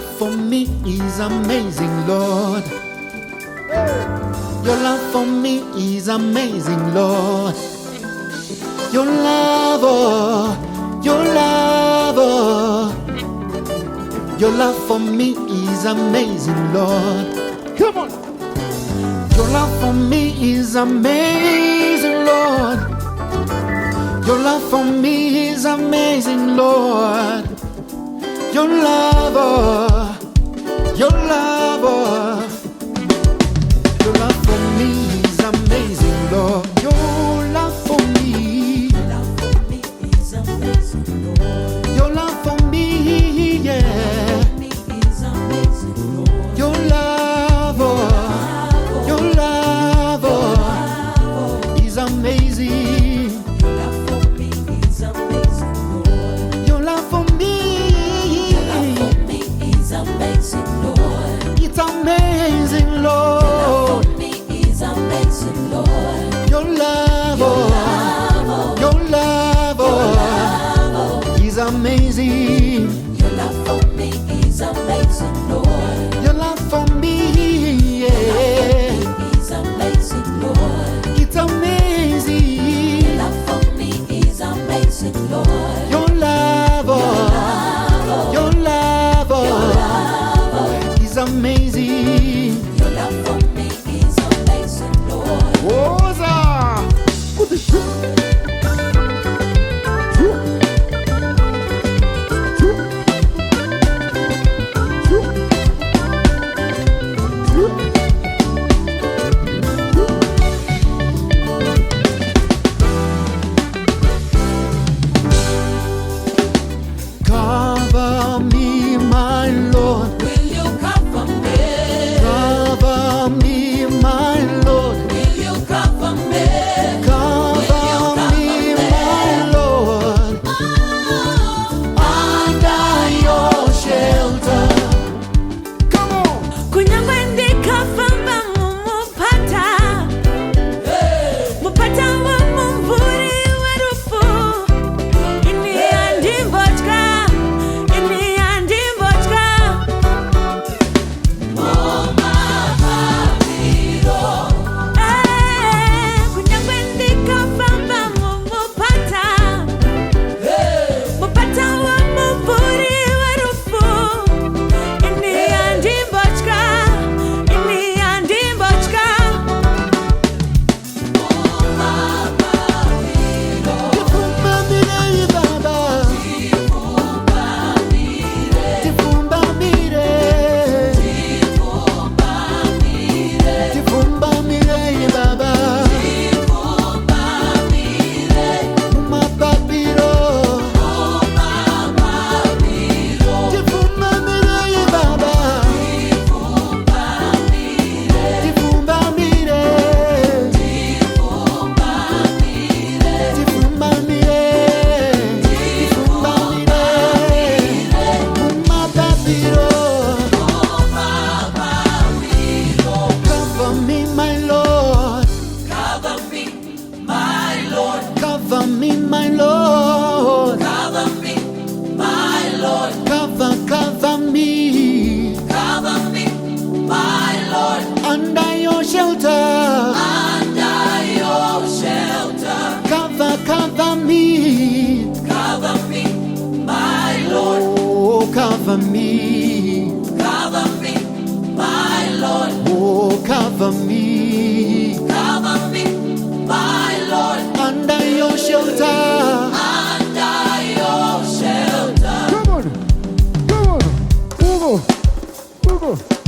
love for me is amazing, Lord. Your love for me is amazing, Lord. Your love, oh, your love, oh. Your love for me is amazing, Lord. Come on. Your love for me is amazing, Lord. Your love for me is amazing, Lord. Your love, oh, your love, oh. Your love for me is amazing, Lord. Your love for me is amazing, Lord. Your love for me, yeah. Is amazing, Lord. Your love, oh, your love, oh, is amazing. Your love for me is amazing, Lord. Your love for me, Your love for me is amazing, Lord. it's amazing, Lord. For me is amazing, Lord. Your love, oh, your love, oh, is amazing. Your love for me is amazing, Lord. Your love for me, yeah, Is amazing, Lord. it's amazing. Your love for me is amazing, Lord. Your love, oh, your love, oh, is amazing. Your love for me is amazing, Lord. Woza! Cover me, my Lord. Will you cover me? Cover me, my Lord. Will you cover me? Cover me, my Lord. Under your shelter. Come on. kunyangwendika famba mumupata mupata wa mumvuri werufu ini andimbotka kunyangwendika famba mumupata mupata wa mumvuri werufu ini andimbotka Tifumbamire, Baba. Tifumbamire. Tifumbamire, Baba. Mumapapiro. Tifumbamire, Baba. Tifumbamire. Cover me, my Lord. Cover me, my Lord. Cover me, my Lord. Cover me, my Lord. Cover me Cover me, my Lord. under your shelter. Under your shelter. Cover me. Cover me, my Lord. Oh, cover me. Cover me, my Lord. Oh, cover me Cover me, my Lord. under your shelter. Under your shelter. Come on. Come on. Hugo. Hugo.